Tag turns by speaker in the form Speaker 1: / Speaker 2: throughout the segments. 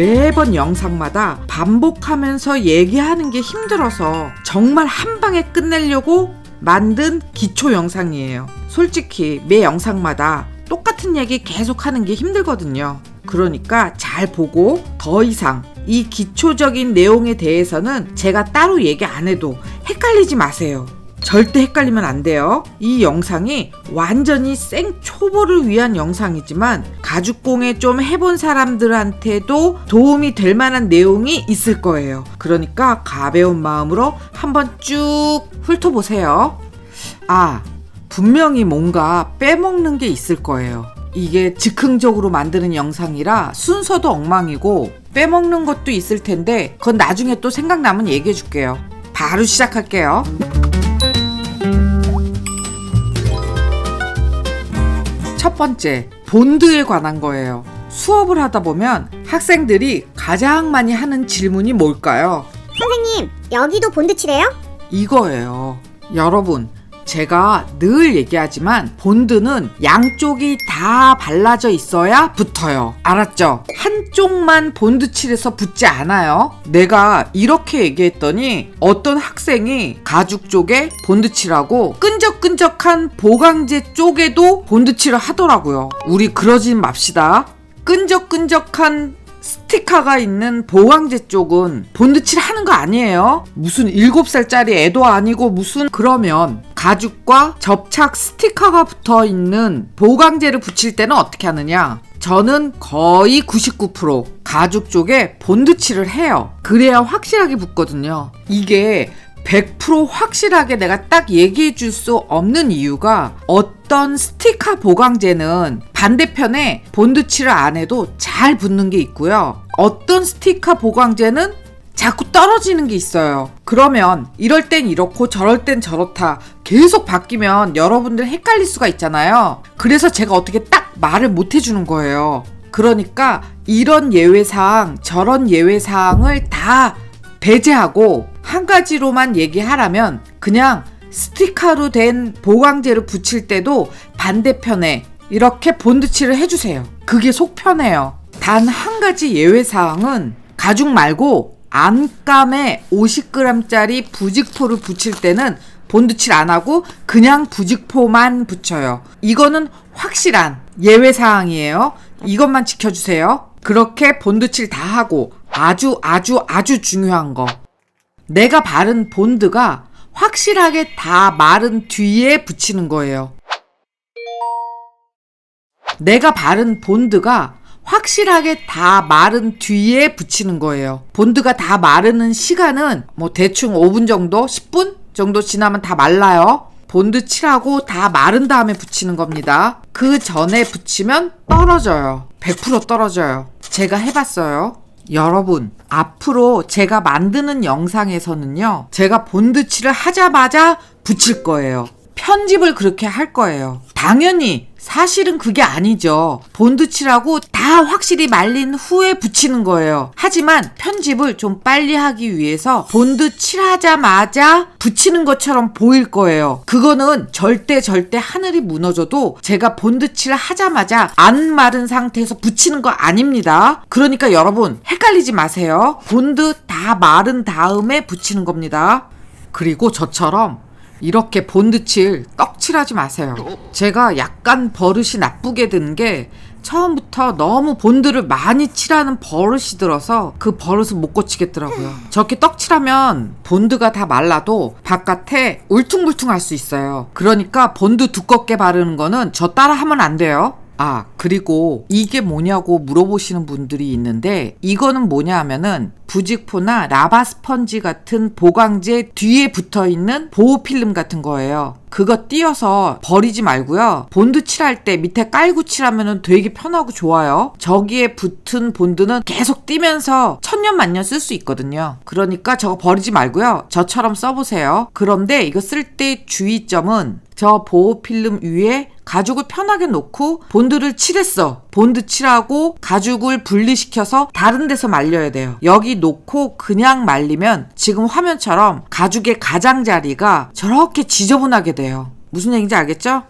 Speaker 1: 매번 영상마다 반복하면서 얘기하는 게 힘들어서 정말 한 방에 끝내려고 만든 기초 영상이에요. 솔직히 매 영상마다 똑같은 얘기 계속 하는 게 힘들거든요. 그러니까 잘 보고 더 이상 이 기초적인 내용에 대해서는 제가 따로 얘기 안 해도 헷갈리지 마세요. 절대 헷갈리면 안 돼요. 이 영상이 완전히 생초보를 위한 영상이지만 가죽공예 좀 해본 사람들한테도 도움이 될 만한 내용이 있을 거예요. 그러니까 가벼운 마음으로 한번 쭉 훑어보세요. 분명히 뭔가 빼먹는 게 있을 거예요. 이게 즉흥적으로 만드는 영상이라 순서도 엉망이고 빼먹는 것도 있을 텐데 그건 나중에 또 생각나면 얘기해 줄게요. 바로 시작할게요. 첫 번째, 본드에 관한 거예요. 수업을 하다 보면 학생들이 가장 많이 하는 질문이 뭘까요?
Speaker 2: 선생님, 여기도 본드 칠해요?
Speaker 1: 이거예요. 여러분, 제가 늘 얘기하지만 본드는 양쪽이 다 발라져 있어야 붙어요. 알았죠? 한쪽만 본드 칠해서 붙지 않아요. 내가 이렇게 얘기했더니 어떤 학생이 가죽 쪽에 본드 칠하고 끈적끈적한 보강제 쪽에도 본드 칠을 하더라고요. 우리 그러진 맙시다. 끈적끈적한 스티커가 있는 보강제 쪽은 본드칠 하는 거 아니에요. 무슨 7살짜리 애도 아니고 무슨. 그러면 가죽과 접착 스티커가 붙어 있는 보강제를 붙일 때는 어떻게 하느냐? 저는 거의 99% 가죽 쪽에 본드칠을 해요. 그래야 확실하게 붙거든요. 이게 100% 확실하게 내가 딱 얘기해 줄 수 없는 이유가 어떤 스티커 보강제는 반대편에 본드칠을 안 해도 잘 붙는 게 있고요. 어떤 스티커 보강제는 자꾸 떨어지는 게 있어요. 그러면 이럴 땐 이렇고 저럴 땐 저렇다 계속 바뀌면 여러분들 헷갈릴 수가 있잖아요. 그래서 제가 어떻게 딱 말을 못 해주는 거예요. 그러니까 이런 예외사항 저런 예외사항을 다 배제하고 한 가지로만 얘기하라면 그냥 스티커로 된 보강제를 붙일 때도 반대편에 이렇게 본드칠을 해주세요. 그게 속 편해요. 단 한 가지 예외사항은 가죽 말고 안감에 50g짜리 부직포를 붙일 때는 본드칠 안 하고 그냥 부직포만 붙여요. 이거는 확실한 예외사항이에요. 이것만 지켜주세요. 그렇게 본드칠 다 하고 아주 중요한 거, 내가 바른 본드가 확실하게 다 마른 뒤에 붙이는 거예요. 내가 바른 본드가 확실하게 다 마른 뒤에 붙이는 거예요. 본드가 다 마르는 시간은 뭐 대충 5분 정도, 10분 정도 지나면 다 말라요. 본드 칠하고 다 마른 다음에 붙이는 겁니다. 그 전에 붙이면 떨어져요. 100% 떨어져요. 제가 해봤어요. 여러분, 앞으로 제가 만드는 영상에서는요, 제가 본드칠을 하자마자 붙일 거예요. 편집을 그렇게 할 거예요. 당연히 사실은 그게 아니죠. 본드칠하고 다 확실히 말린 후에 붙이는 거예요. 하지만 편집을 좀 빨리 하기 위해서 본드칠하자마자 붙이는 것처럼 보일 거예요. 그거는 절대 하늘이 무너져도 제가 본드칠 하자마자 안 마른 상태에서 붙이는 거 아닙니다. 그러니까 여러분 헷갈리지 마세요. 본드 다 마른 다음에 붙이는 겁니다. 그리고 저처럼 이렇게 본드칠 떡칠하지 마세요. 제가 약간 버릇이 나쁘게 든 게 처음부터 너무 본드를 많이 칠하는 버릇이 들어서 그 버릇을 못 고치겠더라고요. 저렇게 떡칠하면 본드가 다 말라도 바깥에 울퉁불퉁할 수 있어요. 그러니까 본드 두껍게 바르는 거는 저 따라 하면 안 돼요. 그리고 이게 뭐냐고 물어보시는 분들이 있는데 이거는 뭐냐 하면은 부직포나 라바 스펀지 같은 보강제 뒤에 붙어있는 보호필름 같은 거예요. 그거 띄어서 버리지 말고요. 본드 칠할 때 밑에 깔고 칠하면 되게 편하고 좋아요. 저기에 붙은 본드는 계속 띄면서 천년만년 쓸 수 있거든요. 그러니까 저거 버리지 말고요. 저처럼 써보세요. 그런데 이거 쓸 때 주의점은 저 보호필름 위에 가죽을 편하게 놓고 본드를 칠했어. 본드 칠하고 가죽을 분리시켜서 다른 데서 말려야 돼요. 여기 놓고 그냥 말리면 지금 화면처럼 가죽의 가장자리가 저렇게 지저분하게 돼요. 무슨 얘기인지 알겠죠?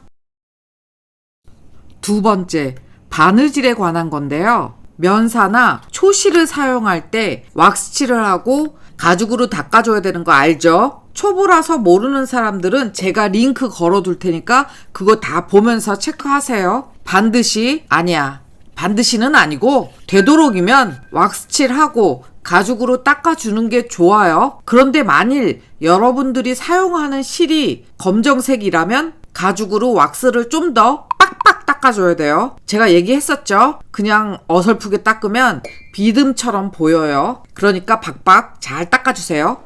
Speaker 1: 두 번째, 바느질에 관한 건데요. 면사나 초실을 사용할 때 왁스칠을 하고 가죽으로 닦아줘야 되는 거 알죠? 초보라서 모르는 사람들은 제가 링크 걸어둘 테니까 그거 다 보면서 체크하세요. 반드시는 아니고 되도록이면 왁스칠하고 가죽으로 닦아주는 게 좋아요. 그런데 만일 여러분들이 사용하는 실이 검정색이라면 가죽으로 왁스를 좀 더 빡빡 닦아줘야 돼요. 제가 얘기했었죠? 그냥 어설프게 닦으면 비듬처럼 보여요. 그러니까 박박 잘 닦아주세요.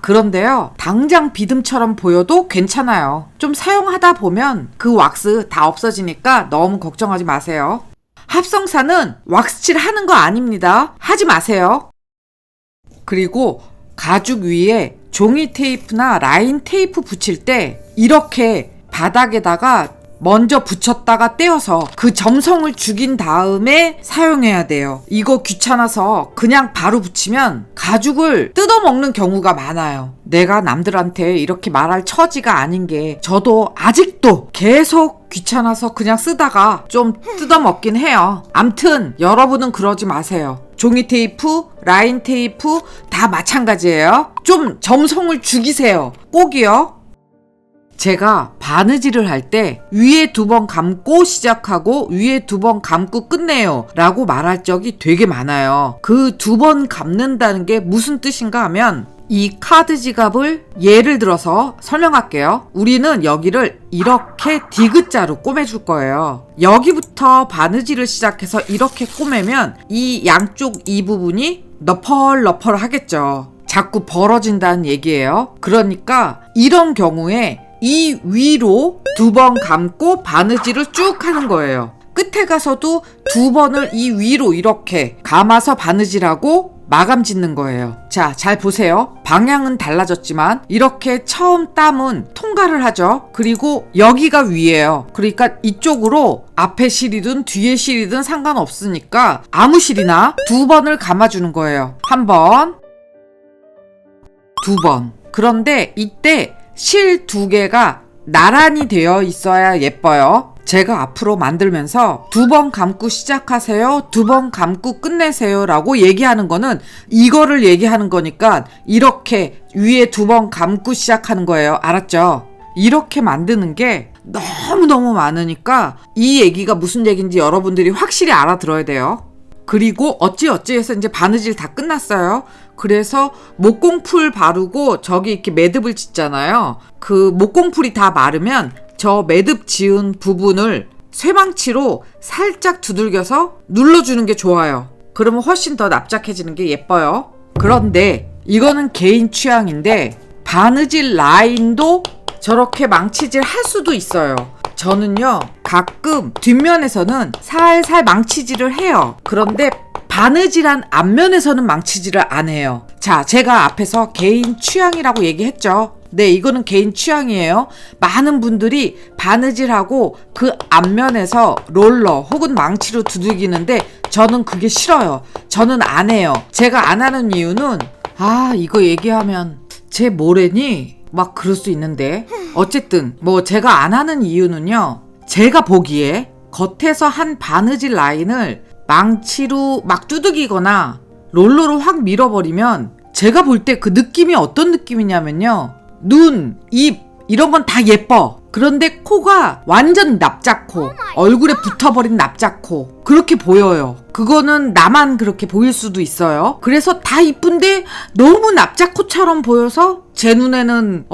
Speaker 1: 그런데요. 당장 비듬처럼 보여도 괜찮아요. 좀 사용하다 보면 그 왁스 다 없어지니까 너무 걱정하지 마세요. 합성사는 왁스칠 하는 거 아닙니다. 하지 마세요. 그리고 가죽 위에 종이 테이프나 라인 테이프 붙일 때 이렇게 바닥에다가 먼저 붙였다가 떼어서 그 점성을 죽인 다음에 사용해야 돼요. 이거 귀찮아서 그냥 바로 붙이면 가죽을 뜯어먹는 경우가 많아요. 내가 남들한테 이렇게 말할 처지가 아닌 게 저도 아직도 계속 귀찮아서 그냥 쓰다가 좀 뜯어먹긴 해요. 암튼 여러분은 그러지 마세요. 종이 테이프, 라인 테이프 다 마찬가지예요. 좀 점성을 죽이세요. 꼭이요. 제가 바느질을 할 때 위에 2번 감고 시작하고 위에 2번 감고 끝내요 라고 말할 적이 되게 많아요. 그 2번 감는다는 게 무슨 뜻인가 하면 이 카드 지갑을 예를 들어서 설명할게요. 우리는 여기를 이렇게 디귿자로 꼬매줄 거예요. 여기부터 바느질을 시작해서 이렇게 꼬매면 이 양쪽 이 부분이 너펄너펄 하겠죠. 자꾸 벌어진다는 얘기예요. 그러니까 이런 경우에 이 위로 2번 감고 바느질을 쭉 하는 거예요. 끝에 가서도 2번을 이 위로 이렇게 감아서 바느질하고 마감 짓는 거예요. 자, 잘 보세요. 방향은 달라졌지만 이렇게 처음 땀은 통과를 하죠. 그리고 여기가 위예요. 그러니까 이쪽으로 앞에 실이든 뒤에 실이든 상관없으니까 아무 실이나 2번을 감아주는 거예요. 1번, 2번. 그런데 이때 실 2개가 나란히 되어 있어야 예뻐요. 제가 앞으로 만들면서 2번 감고 시작하세요, 2번 감고 끝내세요 라고 얘기하는 거는 이거를 얘기하는 거니까 이렇게 위에 2번 감고 시작하는 거예요. 알았죠? 이렇게 만드는 게 너무너무 많으니까 이 얘기가 무슨 얘기인지 여러분들이 확실히 알아들어야 돼요. 그리고 어찌어찌해서 이제 바느질 다 끝났어요. 그래서 목공풀 바르고 저기 이렇게 매듭을 짓잖아요. 그 목공풀이 다 마르면 저 매듭 지은 부분을 쇠망치로 살짝 두들겨서 눌러주는 게 좋아요. 그러면 훨씬 더 납작해지는 게 예뻐요. 그런데 이거는 개인 취향인데 바느질 라인도 저렇게 망치질 할 수도 있어요. 저는요 가끔 뒷면에서는 살살 망치질을 해요. 그런데 바느질한 앞면에서는 망치질을 안 해요. 자, 제가 앞에서 개인 취향이라고 얘기했죠. 네, 이거는 개인 취향이에요. 많은 분들이 바느질하고 그 앞면에서 롤러 혹은 망치로 두들기는데 저는 그게 싫어요. 저는 안 해요. 제가 안 하는 이유는 이거 얘기하면 쟤 뭐래니? 막 그럴 수 있는데 어쨌든 뭐 제가 안 하는 이유는요. 제가 보기에 겉에서 한 바느질 라인을 망치로 막 두들기거나 롤러로 확 밀어버리면 제가 볼 때 그 느낌이 어떤 느낌이냐면요. 눈, 입 이런 건 다 예뻐. 그런데 코가 완전 납작코, 얼굴에 붙어버린 납작코 그렇게 보여요. 그거는 나만 그렇게 보일 수도 있어요. 그래서 다 이쁜데 너무 납작코처럼 보여서 제 눈에는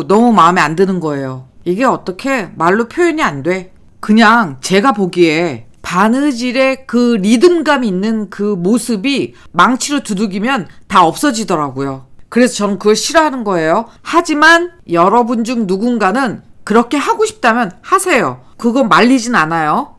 Speaker 1: 너무 마음에 안 드는 거예요. 이게 어떻게 말로 표현이 안 돼. 그냥 제가 보기에 바느질의 그 리듬감 있는 그 모습이 망치로 두들기면 다 없어지더라고요. 그래서 저는 그걸 싫어하는 거예요. 하지만 여러분 중 누군가는 그렇게 하고 싶다면 하세요. 그거 말리진 않아요.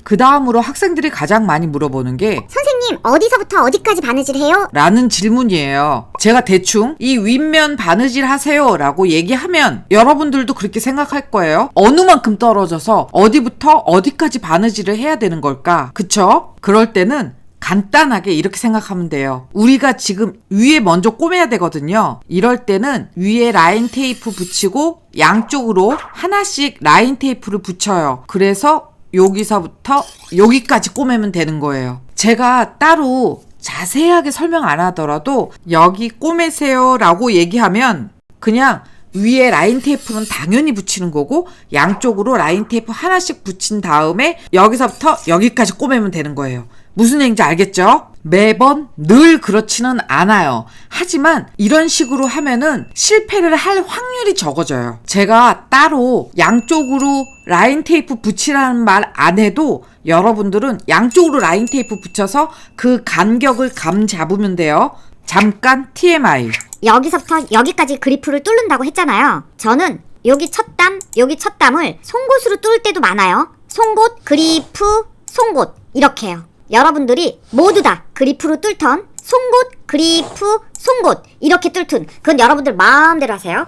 Speaker 1: 그 다음으로 학생들이 가장 많이 물어보는 게
Speaker 2: 선생님, 어디서부터 어디까지 바느질해요?
Speaker 1: 라는 질문이에요. 제가 대충 이 윗면 바느질 하세요 라고 얘기하면 여러분들도 그렇게 생각할 거예요. 어느 만큼 떨어져서 어디부터 어디까지 바느질을 해야 되는 걸까? 그쵸? 그럴 때는 간단하게 이렇게 생각하면 돼요. 우리가 지금 위에 먼저 꼬매야 되거든요. 이럴 때는 위에 라인 테이프 붙이고 양쪽으로 하나씩 라인 테이프를 붙여요. 그래서 여기서부터 여기까지 꼬매면 되는 거예요. 제가 따로 자세하게 설명 안 하더라도 여기 꼬매세요 라고 얘기하면 그냥 위에 라인 테이프는 당연히 붙이는 거고 양쪽으로 라인 테이프 하나씩 붙인 다음에 여기서부터 여기까지 꼬매면 되는 거예요. 무슨 얘기인지 알겠죠? 매번 늘 그렇지는 않아요. 하지만 이런 식으로 하면은 실패를 할 확률이 적어져요. 제가 따로 양쪽으로 라인 테이프 붙이라는 말 안 해도 여러분들은 양쪽으로 라인 테이프 붙여서 그 간격을 감 잡으면 돼요. 잠깐 TMI.
Speaker 2: 여기서부터 여기까지 그리프를 뚫는다고 했잖아요. 저는 여기 첫 땀, 여기 첫 땀을 송곳으로 뚫을 때도 많아요. 송곳, 그리프, 송곳 이렇게요. 여러분들이 모두 다 그리프로 뚫던 송곳, 그리프, 송곳 이렇게 뚫든 그건 여러분들 마음대로 하세요.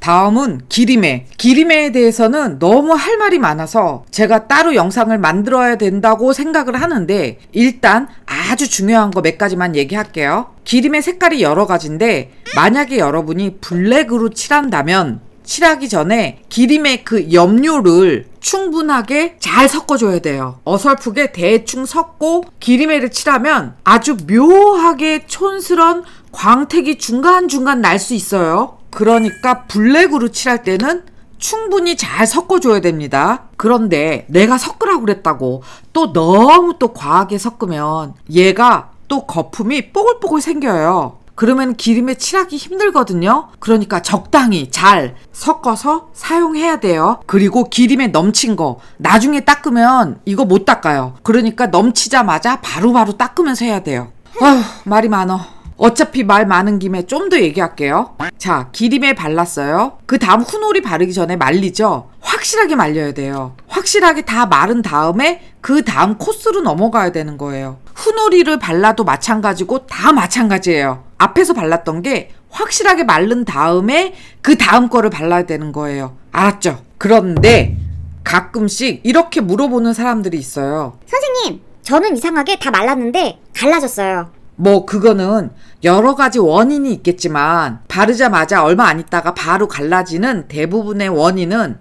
Speaker 1: 다음은 기림매. 기림매에 대해서는 너무 할 말이 많아서 제가 따로 영상을 만들어야 된다고 생각을 하는데 일단 아주 중요한 거 몇 가지만 얘기할게요. 기림의 색깔이 여러 가지인데 만약에 여러분이 블랙으로 칠한다면 칠하기 전에 기림의 그 염료를 충분하게 잘 섞어줘야 돼요. 어설프게 대충 섞고 기림매를 칠하면 아주 묘하게 촌스런 광택이 중간중간 날 수 있어요. 그러니까 블랙으로 칠할 때는 충분히 잘 섞어줘야 됩니다. 그런데 내가 섞으라고 그랬다고 또 너무 또 과하게 섞으면 얘가 또 거품이 뽀글뽀글 생겨요. 그러면 기름에 칠하기 힘들거든요. 그러니까 적당히 잘 섞어서 사용해야 돼요. 그리고 기름에 넘친 거 나중에 닦으면 이거 못 닦아요. 그러니까 넘치자마자 바로바로 닦으면서 해야 돼요. 아휴, 말이 많어. 어차피 말 많은 김에 좀 더 얘기할게요. 자, 기림에 발랐어요. 그 다음 후놀이 바르기 전에 말리죠. 확실하게 말려야 돼요. 확실하게 다 마른 다음에 그 다음 코스로 넘어가야 되는 거예요. 후놀이를 발라도 마찬가지고 다 마찬가지예요. 앞에서 발랐던 게 확실하게 마른 다음에 그 다음 거를 발라야 되는 거예요. 알았죠? 그런데 가끔씩 이렇게 물어보는 사람들이 있어요.
Speaker 2: 선생님, 저는 이상하게 다 말랐는데 갈라졌어요.
Speaker 1: 뭐 그거는 여러 가지 원인이 있겠지만 바르자마자 얼마 안 있다가 바로 갈라지는 대부분의 원인은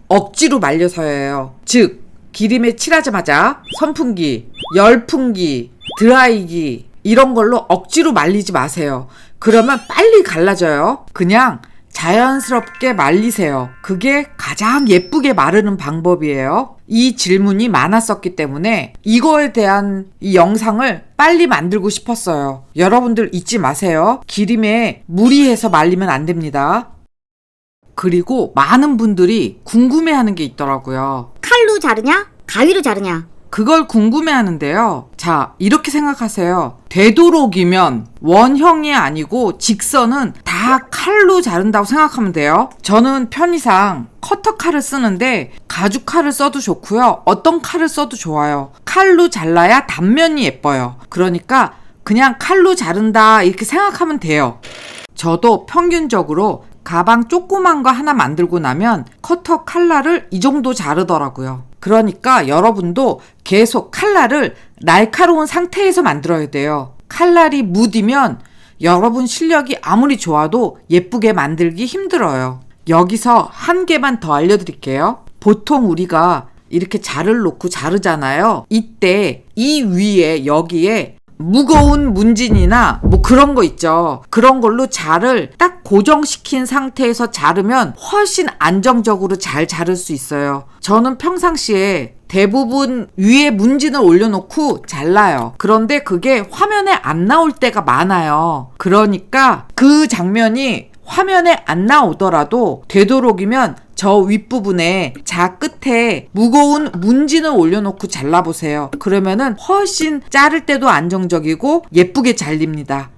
Speaker 1: 억지로 말려서예요. 즉 기름에 칠하자마자 선풍기, 열풍기, 드라이기 이런 걸로 억지로 말리지 마세요. 그러면 빨리 갈라져요. 그냥 자연스럽게 말리세요. 그게 가장 예쁘게 마르는 방법이에요. 이 질문이 많았었기 때문에 이거에 대한 이 영상을 빨리 만들고 싶었어요. 여러분들 잊지 마세요. 기름에 무리해서 말리면 안 됩니다. 그리고 많은 분들이 궁금해하는 게 있더라고요.
Speaker 2: 칼로 자르냐? 가위로 자르냐?
Speaker 1: 그걸 궁금해하는데요. 자, 이렇게 생각하세요. 되도록이면 원형이 아니고 직선은 다 칼로 자른다고 생각하면 돼요. 저는 편의상 커터 칼을 쓰는데 가죽 칼을 써도 좋고요. 어떤 칼을 써도 좋아요. 칼로 잘라야 단면이 예뻐요. 그러니까 그냥 칼로 자른다 이렇게 생각하면 돼요. 저도 평균적으로 가방 조그만 거 하나 만들고 나면 커터 칼날을 이 정도 자르더라고요. 그러니까 여러분도 계속 칼날을 날카로운 상태에서 만들어야 돼요. 칼날이 무디면 여러분 실력이 아무리 좋아도 예쁘게 만들기 힘들어요. 여기서 한 개만 더 알려드릴게요. 보통 우리가 이렇게 자를 놓고 자르잖아요. 이때 이 위에 여기에 무거운 문진이나 뭐 그런 거 있죠. 그런 걸로 자를 딱 고정시킨 상태에서 자르면 훨씬 안정적으로 잘 자를 수 있어요. 저는 평상시에 대부분 위에 문진을 올려놓고 잘라요. 그런데 그게 화면에 안 나올 때가 많아요. 그러니까 그 장면이 화면에 안 나오더라도 되도록이면 저 윗부분에 자 끝에 무거운 문진을 올려놓고 잘라보세요. 그러면은 훨씬 자를 때도 안정적이고 예쁘게 잘립니다.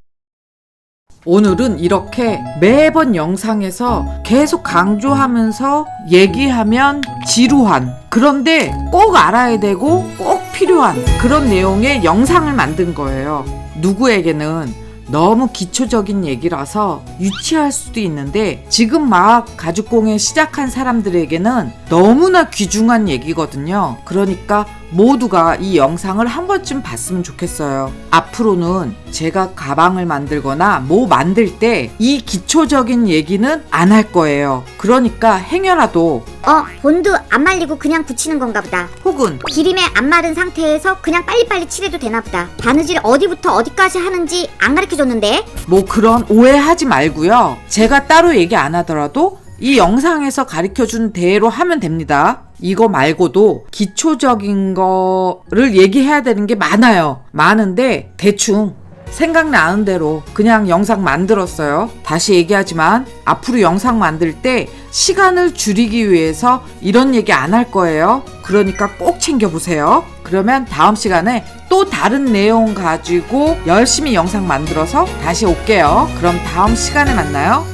Speaker 1: 오늘은 이렇게 매번 영상에서 계속 강조하면서 얘기하면 지루한, 그런데 꼭 알아야 되고 꼭 필요한 그런 내용의 영상을 만든 거예요. 누구에게는 너무 기초적인 얘기라서 유치할 수도 있는데 지금 막 가죽공예 시작한 사람들에게는 너무나 귀중한 얘기거든요. 그러니까 모두가 이 영상을 한 번쯤 봤으면 좋겠어요. 앞으로는 제가 가방을 만들거나 뭐 만들 때 이 기초적인 얘기는 안 할 거예요. 그러니까 행여라도
Speaker 2: 본드 안 말리고 그냥 붙이는 건가 보다.
Speaker 1: 혹은
Speaker 2: 기름에 안 마른 상태에서 그냥 빨리빨리 칠해도 되나 보다. 바느질 어디부터 어디까지 하는지 안 가르쳐줬는데?
Speaker 1: 뭐 그런 오해하지 말고요. 제가 따로 얘기 안 하더라도 이 영상에서 가르쳐준 대로 하면 됩니다. 이거 말고도 기초적인 거를 얘기해야 되는 게 많아요. 많은데 대충 생각나는 대로 그냥 영상 만들었어요. 다시 얘기하지만 앞으로 영상 만들 때 시간을 줄이기 위해서 이런 얘기 안 할 거예요. 그러니까 꼭 챙겨보세요. 그러면 다음 시간에 또 다른 내용 가지고 열심히 영상 만들어서 다시 올게요. 그럼 다음 시간에 만나요.